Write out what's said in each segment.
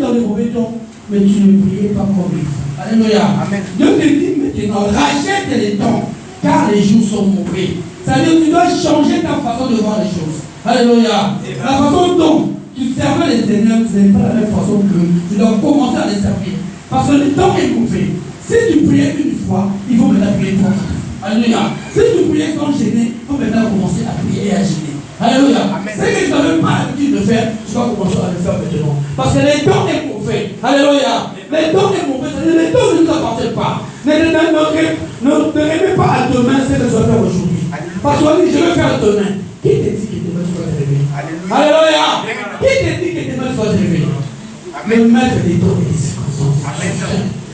dans les mauvais temps, mais tu ne priais pas comme il faut. Alléluia. Amen. Dieu te dit maintenant, rachète les temps, car les jours sont mauvais. C'est-à-dire que tu dois changer ta façon de voir les choses. Alléluia. La façon dont tu servais les ténèbres, ce n'est pas la même façon que tu dois commencer à les servir. Parce que le temps est mauvais. Si tu priais une fois, il faut maintenant prier trois fois. Alléluia. Si tu priais sans gêner, il faut maintenant commencer à prier et à gêner. Alléluia. Ce que tu n'avais pas l'habitude de faire, tu dois commencer à le faire maintenant. Parce que les temps est mauvais. Alléluia. Les temps est mauvais. C'est-à-dire les temps ne nous appartiennent pas. Ne remets pas à demain ce que tu vas faire aujourd'hui. Parce qu'on dit, je vais faire demain. Qui te dit que demain tu vas te réveiller? Alléluia. Qui te dit que demain tu vas te réveiller? Le maître des temps et des circonstances.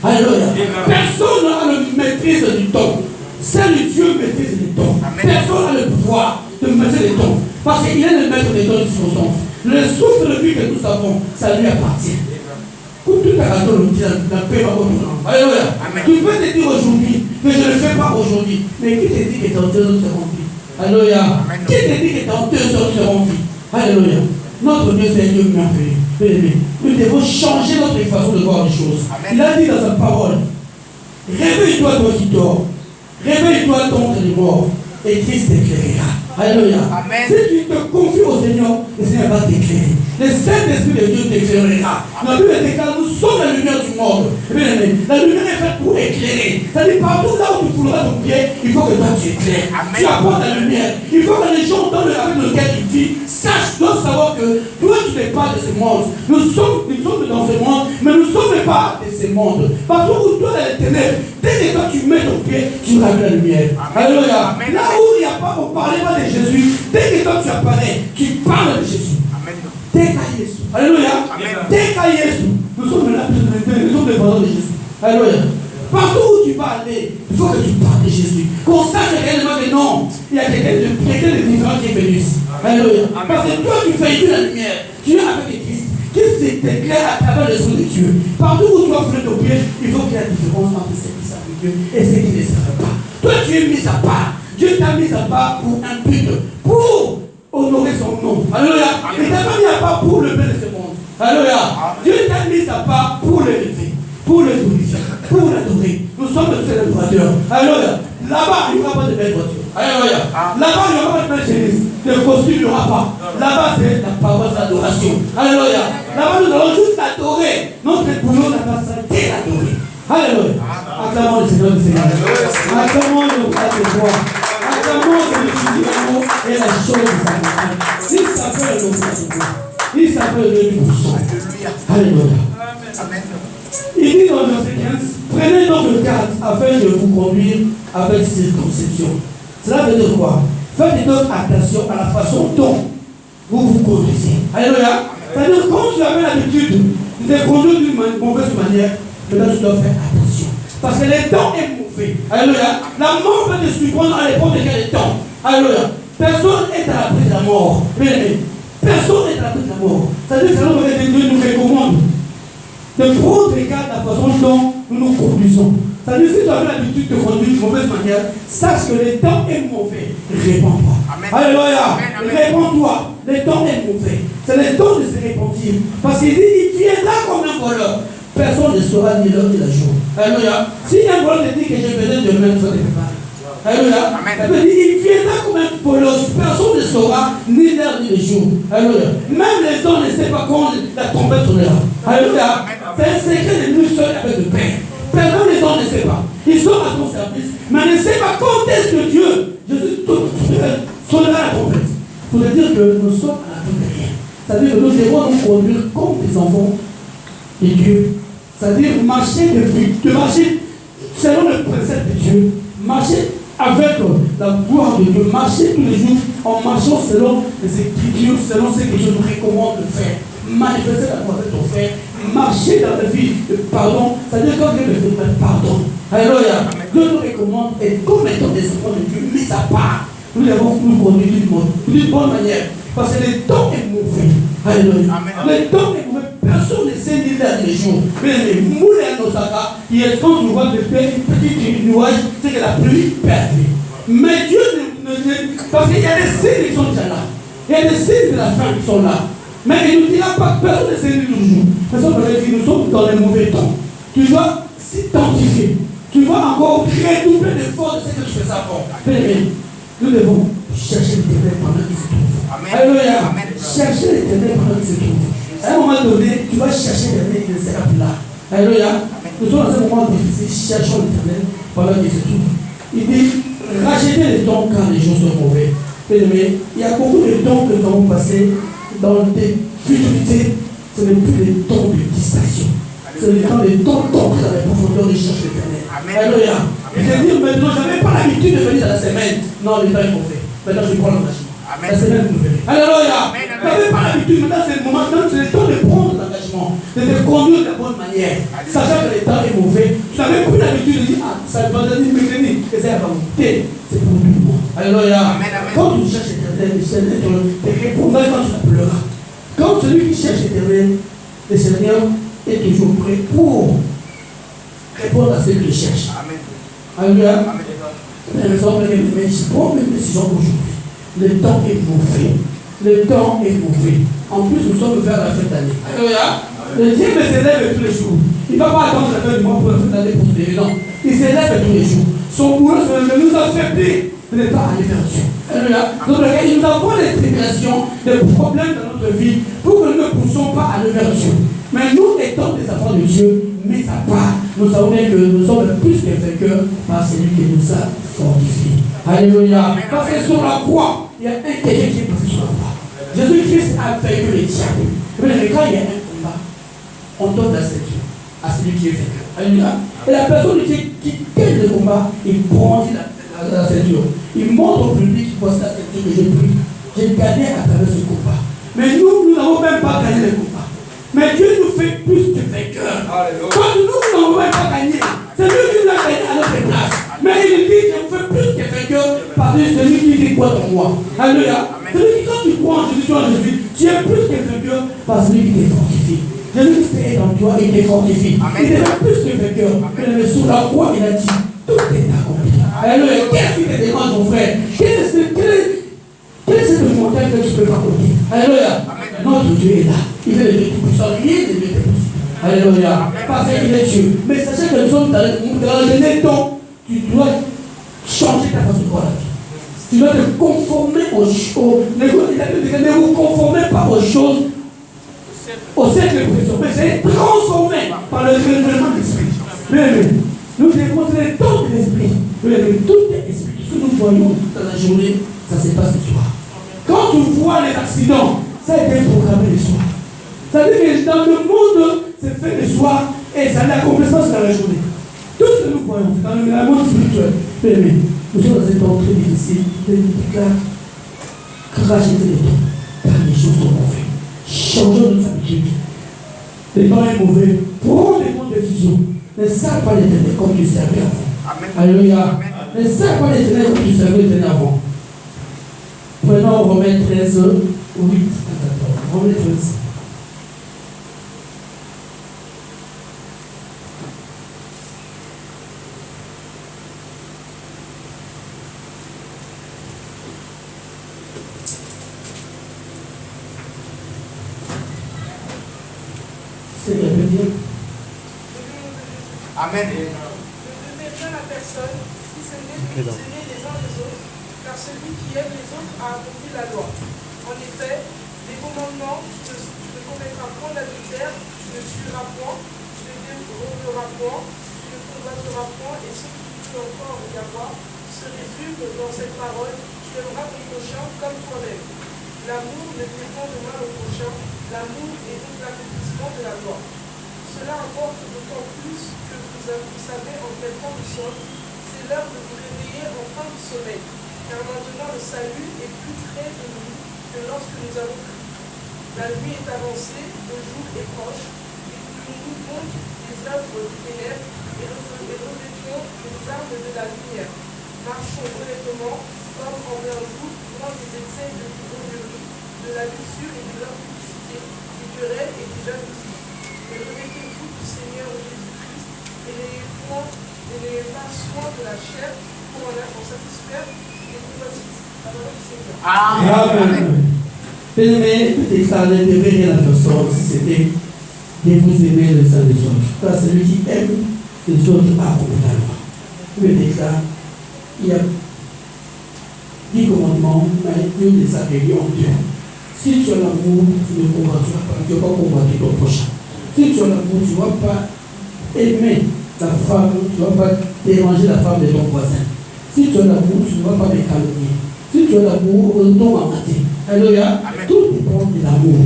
Alléluia. Personne n'a la maîtrise du temps. Seul Dieu maîtrise les temps. Personne n'a le pouvoir de maîtriser les temps. Parce qu'il est le maître des temps et des circonstances. Le souffle de vie que nous avons, ça lui appartient. Pour tout à l'heure, nous disons, la paix va au nom. Alléluia. Tu peux te dire aujourd'hui que je ne le fais pas aujourd'hui. Mais qui te dit que dans 2 heures seront vie? Alléluia. Qui te dit que dans 2 heures seront vie? Alléluia. Notre Dieu, c'est un Dieu merveilleux. Nous devons changer notre façon de voir les choses. Il a dit dans sa parole, réveille-toi, toi qui dors. Réveille-toi, ton les morts. Et Christ t'éclairera. Alléluia. Si tu te confies au Seigneur, le Seigneur va t'éclairer. Le Saint-Esprit de Dieu t'éclairera. La Bible déclare, nous sommes la lumière du monde. La lumière est faite pour éclairer. C'est-à-dire, partout là où tu fouleras ton pied, il faut que toi tu éclaires. Tu apportes la lumière. Il faut que les gens dans le avec lequel tu vis sachent, doivent savoir que toi tu n'es pas de ce monde. Nous sommes dans ce monde, mais nous ne sommes pas de ce monde. Partout où toi dans les ténèbres, dès que toi tu mets ton pied, tu ramènes la lumière. Alléluia. Là où il n'y a pas, on ne parlait pas de Jésus, dès que toi tu apparais, tu parles de Jésus. Dès qu'à Jésus. Alléluia. Dès qu'à Jésus. Nous sommes des parents de Jésus. Alléluia. Partout où tu vas aller, il faut que tu parles de Jésus. Qu'on sache réellement que non, il y a quelqu'un de différent qui est venu ici. Alléluia. Parce que toi tu véhicules la lumière. Tu es avec Christ. Christ t'éclaire à travers l'esprit de Dieu. Partout où tu as fait ton pied, il faut qu'il y ait la différence entre ceux qui savent Dieu et ceux qui ne savent pas. Toi tu es mis à part. Dieu t'a mis à part pour un but, pour honorer son nom. Alléluia. Il t'a pas mis à part pour le bien de ce monde. Alléluia. Dieu t'a mis à part pour l'élever, pour le glorifier, pour l'adorer. Nous sommes de ces adorateurs. Alléluia. Là-bas, il n'y aura pas de belles voitures. Alléluia. Là-bas, il n'y aura pas de belles chemises. De costume, il n'y aura pas. Là-bas, c'est la parole d'adoration. Alléluia. Là-bas, nous allons juste l'adorer. Notre boulot n'a pas ça, c'est l'adorer. Alléluia. Acclamons le Seigneur du Seigneur. Acclamons le roi de roi. Acclamons le Dieu d'amour et la chose de sa main. Il s'appelle le roi de roi. Il s'appelle le Dieu. Alléluia. Amen. Il dit dans le verset 15, prenez donc le garde afin de vous conduire avec circoncision. Cela veut dire quoi? Faites donc attention à la façon dont vous vous conduisez. Alléluia. C'est-à-dire quand tu avais l'habitude de te conduire d'une mauvaise manière, maintenant tu dois faire attention. Parce que le temps est mauvais. Alléluia. La mort peut te surprendre à l'époque de quel temps. Alléluia. Personne n'est à l'abri de la mort. Personne n'est à l'abri de la mort. C'est-à-dire que Dieu nous recommande de prendre garde à la façon dont nous nous conduisons. C'est-à-dire si tu as l'habitude de conduire d'une mauvaise manière, sache que le temps est mauvais. Répands-toi. Alléluia. Répands-toi. Le temps est mauvais. C'est le temps de se repentir. Parce qu'il dit, il viendra comme un voleur. Personne ne saura ni l'heure ni la jour. Alléluia. Si un voleur te dit que je venais demain, tu vas te préparer. Alléluia. Il viendra comme un voleur. Personne ne saura ni l'heure ni le jour. Alléluia. Même les hommes ne savent pas quand la trompette sonnera. Alléluia. C'est un secret de nous seuls avec le Père. Personne les hommes ne sait pas. Ils sont à son service. Mais ne sait pas quand est-ce que Dieu, Jésus, sonnera la trompette. Pour dire que nous sommes à la fin de rien. C'est-à-dire que nous devons nous conduire comme des enfants de Dieu. C'est-à-dire marcher selon le précepte de Dieu. Marcher avec la gloire de Dieu. Marcher tous les jours en marchant selon les Écritures, selon ce que Dieu nous recommande de faire. Manifester la gloire de ton frère. Marcher dans la vie de pardon. C'est-à-dire quand Dieu me fait pardon. Alléluia. Dieu nous recommande et comme étant des enfants de Dieu, mis à part, nous devons nous conduire d'une bonne manière. Parce que le temps est mauvais. Alléluia. Le temps est mauvais. Personne ne sait ni l'heure ni le jour. Mais les moulins à Osaka, quand tu vois de faire une petite nuage, c'est que la pluie perd. Mais Dieu parce qu'il y a des signes qui sont déjà là. Il y a des signes de la fin qui sont là. Mais il ne nous dira pas que personne ne sait ni le jour. Personne ne va dire nous sommes dans les mauvais temps. Tu dois s'identifier. Tu dois encore redoubler d'efforts de ce que tu faisais avant. Bien-aimé, nous devons chercher l'Éternel pendant qu'il se trouve. Alléluia. Chercher l'Éternel pendant qu'il se trouve. À un moment donné, tu vas chercher l'Éternel, il ne sera plus là. Alléluia. Nous sommes dans un moment difficile, cherchons l'Éternel pendant qu'il se trouve. Il dit, rachetez les dons quand les jours sont mauvais. Mais il y a beaucoup de dons que nous avons passés dans des futurités. Ce n'est plus des dons de distraction. C'est le temps des dons d'entrer dans les profondeurs de chercher l'Éternel. Alléluia. Je veux dire maintenant, je n'avais pas l'habitude de venir dans la semaine. Non, le temps est mauvais. Maintenant, je prends l'engagement. La semaine est nouvelle. Alléluia. Tu n'avais pas l'habitude, maintenant c'est le moment, c'est le temps de prendre l'engagement, de te conduire de la bonne manière. Sachant que le temps est mauvais, tu n'avais plus l'habitude de dire, ah, ça va devenir mécanique, que c'est la volonté, c'est pour tout le monde. Alléluia. Quand tu cherches l'Éternel, le Seigneur te répondra quand tu pleuras. Quand celui qui cherche l'Éternel, le Seigneur est toujours prêt pour répondre à ceux qui le cherchent. Alléluia. Mais nous sommes les je prends une décision aujourd'hui. Le temps est mauvais. Le temps est mauvais. En plus, nous sommes vers la fin d'année. Alléluia. Le Dieu s'élève tous les jours. Il ne va pas attendre la fin du mois pour la fin d'année pour se lever. Non. Il s'élève tous les jours. Son boulot, c'est de nous affaiblir de ne pas aller vers Dieu. Alléluia. Donc, nous avons des tribulations, des problèmes dans notre vie pour que nous ne poussons pas à aller vers Dieu. Mais nous étant des enfants de Dieu, mis à part, nous savons bien que nous sommes plus que vainqueurs par celui qui nous a fortifiés. Alléluia. Parce que sur la croix, il y a un quelqu'un qui est passé sur la croix. Jésus-Christ a vaincu les diables. Mais quand il y a un combat, on donne la ceinture à celui qui est vainqueur. Alléluia. Et la personne qui gagne le combat, il brandit la ceinture. Il montre au public, voici la ceinture que j'ai prise. J'ai gagné à travers ce combat. Mais nous n'avons même pas gagné le combat. Mais Dieu nous fait plus que vainqueurs. Quand nous n'avons même pas gagné, c'est lui qui nous a gagné à notre place. Mais il dit, je vous fais plus que vainqueurs parce que c'est lui qui dit quoi en moi. Alléluia. C'est-à-dire que quand tu crois en Jésus, tu es plus que vainqueur parce que lui qui t'est fortifié. Jésus-Christ est en toi et t'est fortifié. Il est plus que vainqueur. Mais sur la croix, il a dit, tout est accompli. Alléluia. Qu'est-ce qui te dérange, mon frère? Quelle est cette montagne que tu ne peux pas côté? Alléluia. Notre Dieu est là. Il est le Dieu tout-puissant. Rien ne lui est possible. Alléluia. Parce qu'il est Dieu. Mais sachez que nous sommes dans le dernier temps. Tu dois changer ta façon de voir la vie. Tu dois te conformer aux choses. Ne vous conformez pas aux choses au siècle présent. Mais c'est transformé par le renouvellement de l'esprit. Mais nous devons être le temps de l'esprit. Mais tout est esprit. Tout ce que nous voyons dans la journée, ça se passe le soir. Quand tu vois les accidents, ça a été programmé le soir. Ça veut dire que dans le monde, c'est fait le soir et ça n'accomplit pas dans la journée. Tout ce que nous voyons, c'est dans le monde spirituel. Mais nous sommes dans un temps très difficile. Il déclare rachetez les temps, car les choses sont mauvais. Changeons nos habitudes. Les temps est mauvais. Prenons des bonnes décisions. Ne servez pas l'Éternel comme tu servais avant. Alléluia. Ne servez pas l'Éternel comme tu servais l'Éternel avant. Prenons Romains 13, 8 à 14. Romains 13. Seigneur, je dis. Amen. Ne demeurez bien la personne si ce n'est que vous aimez les uns les autres, car celui qui aime les autres a accompli la loi. En effet, les commandements, tu ne commettras point d'adultère, tu ne tueras point, tu ne déroberas point, tu ne combattras point, et ce qui peut encore y avoir se résume dans cette parole, tu aimeras ton prochain comme toi-même. L'amour ne fait pas de mal au prochain, l'amour est donc l'accomplissement de la loi. Cela importe d'autant plus que vous savez en quel temps nous sommes. C'est l'heure de vous réveiller enfin du sommeil, car maintenant le salut est plus près de nous que lorsque nous avons cru. La nuit est avancée, le jour est proche, découlons-nous donc des œuvres des ténèbres et revêtons les armes de la lumière. Marchons honnêtement, comme en un jour, loin des excès de l'ignominie, de la luxure et de l'impudicité, des querelles et des jalousies. Et remettez-vous du Seigneur Jésus-Christ et n'ayez pas soin de la chair pour en satisfaire les convoitises. La parole du Seigneur. Amen. Bien-aimé, peut-être ça ne devrait rien à faire si c'était de vous aimer les uns les autres. Car celui qui aime les autres a accompli la loi. Je déclare, il y a 10 commandements, mais Dieu les a réunis en Dieu. Si tu as l'amour, tu ne combattras pas, tu ne vas pas combattre ton prochain. Si tu as l'amour, tu ne vas pas aimer ta femme, tu ne vas pas déranger la femme de ton voisin. Si tu as l'amour, tu ne vas pas me calomnier. Si tu as l'amour, retourne à mater. Alléluia. Tout dépend de l'amour.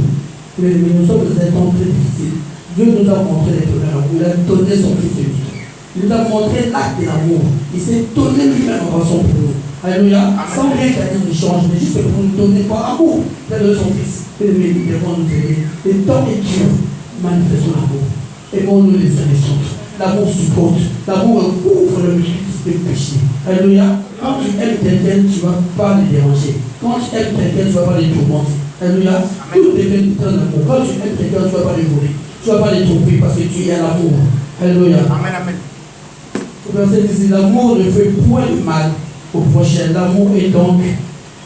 Mais nous sommes dans un temps très difficile. Dieu nous a montré les premiers amours. Il a donné son fils unique. Il nous a montré l'acte de l'amour. Il s'est donné lui-même en rançon pour nous. Alléluia. Sans rien gagner en échange, mais juste pour nous donner par amour. Il a donné son fils. Et nous devons nous aimer. Le temps est dur. Manifestons l'amour. Aimons-nous les uns les autres. L'amour supporte. L'amour couvre le péché. Alléluia. Quand tu aimes quelqu'un, tu ne vas pas les déranger. Quand tu aimes quelqu'un, tu ne vas pas les tourmenter. Alléluia. Tout dépend de ton amour. Quand tu aimes quelqu'un, tu ne vas pas les voler. Tu ne vas pas les tromper parce que tu es à l'amour. Alléluia. Amen, amen. Le verset dit, l'amour ne fait point de mal au prochain. L'amour est donc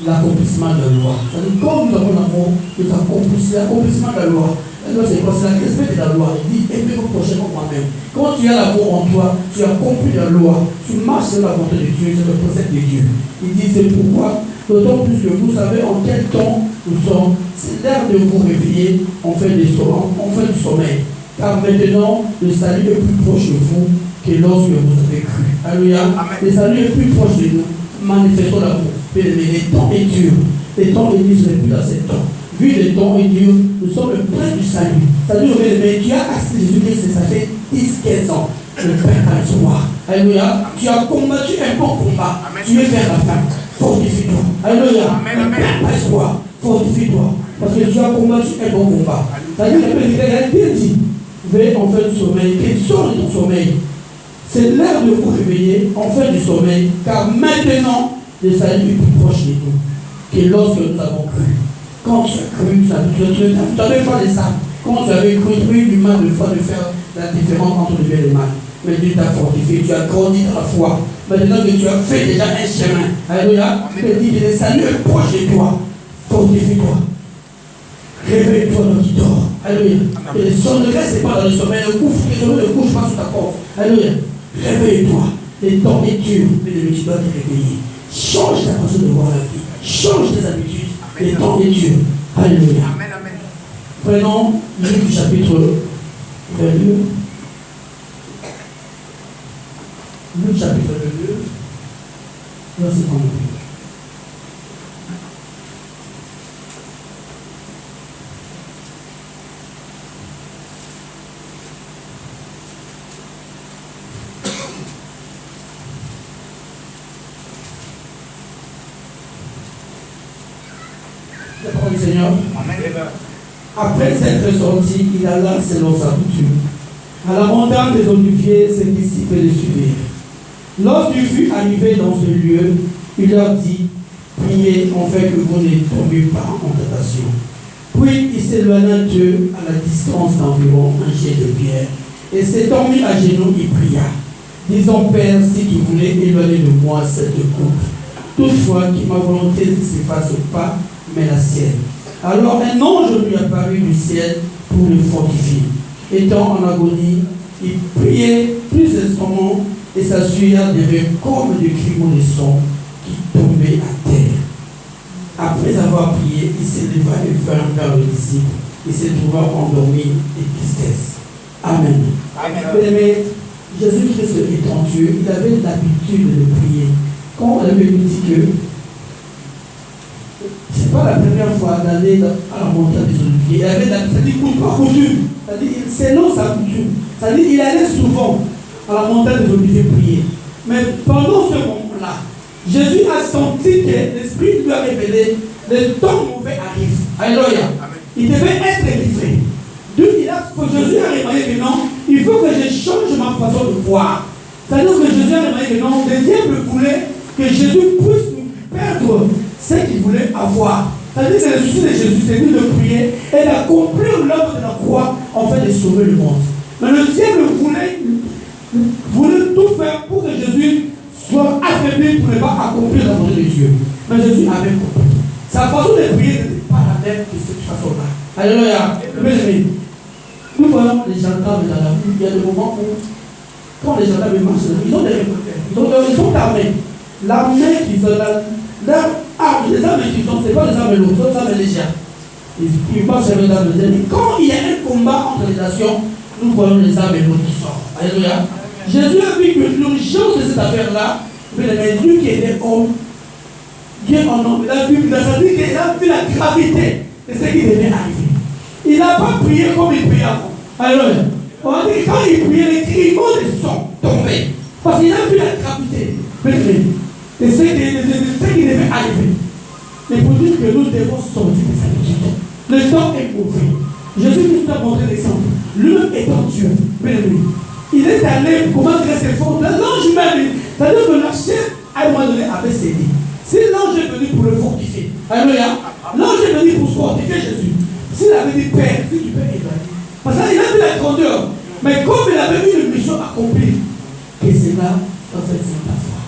l'accomplissement de la loi. C'est-à-dire, quand nous avons l'amour, nous accomplissons l'accomplissement de la loi. La loi, c'est quoi? C'est le respect de la loi. Il dit, aimez vos prochains comme moi-même. Quand tu as l'amour en toi, tu accomplis la loi. Tu marches sur la volonté de Dieu, c'est le précepte de Dieu. Il dit, c'est pourquoi, d'autant plus que vous savez en quel temps nous sommes. C'est l'heure de vous réveiller, on fait du sommeil. Car maintenant, le salut est plus proche de vous que lorsque vous avez cru. Alléluia. Le salut est plus proche de nous. Manifestons l'amour. Mais les temps est dur. Les temps est dur, ce n'est plus dans ces temps. Vu les temps est dur, nous sommes près du salut. Salut, mais tu as accepté Jésus-Christ, ça fait 10-15 ans. Le Père t'a espoir. Alléluia. Tu as combattu un bon combat. Amen. Tu es vers la fin. Fortifie-toi. Alléluia. Le Père t'a espoir. Fortifie-toi. Parce que tu as combattu un bon combat. C'est-à-dire que le Père a bien dit, veille en fait du sommeil, qu'il sort de ton sommeil. C'est l'heure de vous réveiller en fait du sommeil, car maintenant, le salut est plus proche de nous que lorsque nous avons cru. Quand tu as cru, tu n'avais pas les âmes. Quand tu avais cru, tu as eu du mal de faire la différence entre le bien et le mal. Mais Dieu t'a fortifié, tu as grandi dans la foi. Maintenant que tu as fait déjà un chemin, alléluia, tu te dis que le salut est proche de toi. Fortifie-toi. Réveille-toi dans qui dort. Alléluia. Et son degré, ce n'est pas dans le sommeil, le sommeil ne couche pas sur ta porte. Alléluia. Réveille-toi. Le temps est dur, mais tu dois te réveiller. Change ta façon de voir la vie. Change tes habitudes. Le temps est dur. Alléluia. Amen, amen. Prenons Luc chapitre 22. Luc chapitre 22. Verset 32. La parole du Seigneur. Après s'être sorti, il alla selon sa coutume à la montagne des Oliviers, ses disciples le suivirent. Lorsqu'il fut arrivé dans ce lieu, il leur dit, priez afin que vous ne tombiez pas en tentation. Puis il s'éloigna d'eux à la distance d'environ un jet de pierre, et s'étant mis à genoux, il pria, disons, Père, si tu voulais éloigner de moi cette coupe, toutefois que ma volonté ne s'efface pas, mais la sienne. Alors un ange lui apparut du ciel pour le fortifier. Étant en agonie, il priait plus instamment et sa sueur devait comme des crimonaisons qui tombaient à terre. Après avoir prié, il s'éleva et vint vers le disciple. Il se trouva endormi de tristesse. Amen. Mais Jésus-Christ étant Dieu, il avait l'habitude de prier. Quand on avait dit que ce n'est pas la première fois d'aller à la montagne des Oliviers. Il avait c'est-à-dire pas coutume. C'est-à-dire c'est non sa coutume. C'est-à-dire il allait souvent à la montagne des Oliviers prier. Mais pendant ce moment-là, Jésus a senti que l'Esprit lui a révélé le temps mauvais arrive. Alléluia. Il devait être livré. Jésus a remarqué que non, il faut que je change ma façon de voir. C'est-à-dire que Jésus a remarqué que non, le diable voulait que Jésus puisse nous perdre ce qu'il voulait avoir. C'est-à-dire que le souci de Jésus, c'est de prier et d'accomplir l'œuvre de la croix en fait de sauver le monde. Mais le diable voulait tout faire pour que Jésus soit affaibli pour ne pas accomplir la volonté de Dieu. Mais Jésus avait compris. Sa façon de prier n'était pas la même que cette façon-là. Alléluia. Nous voyons les gendarmes dans la rue, il y a des moments où, quand les gendarmes marchent, ils ont des revolvers, ils sont armés. L'armée qu'ils ont, les armes qu'ils ont, ce n'est pas les armes lourdes, ce sont les armes légères. Ils marchent avec les armes légères. Quand il y a un combat entre les nations, nous voyons les armes lourdes qui sortent. Alléluia. Jésus a vu que l'urgence de cette affaire-là, lui qui était homme, Dieu en homme, il a vu la gravité de ce qui devait arriver. Il n'a pas prié comme il priait avant. Alléluia. On a dit quand il priait, les cris de son tombaient. Parce qu'il a vu la gravité de ce qui devait arriver. Et pour dire que nous devons sortir de cette habitude. Le temps est mauvais. Jésus nous a montré l'exemple. Lui-même étant Dieu, il est allé pour montrer ses forces. L'ange même, c'est-à-dire que la chair, à un moment donné, avait cédé. Si l'ange est venu pour le fortifier, alléluia, l'ange est venu pour fortifier Jésus. S'il avait dit Père, si tu peux évaluer. Parce qu'il a vu la grandeur. Mais comme il avait eu une mission accomplie, que cela soit fait sans ta foi.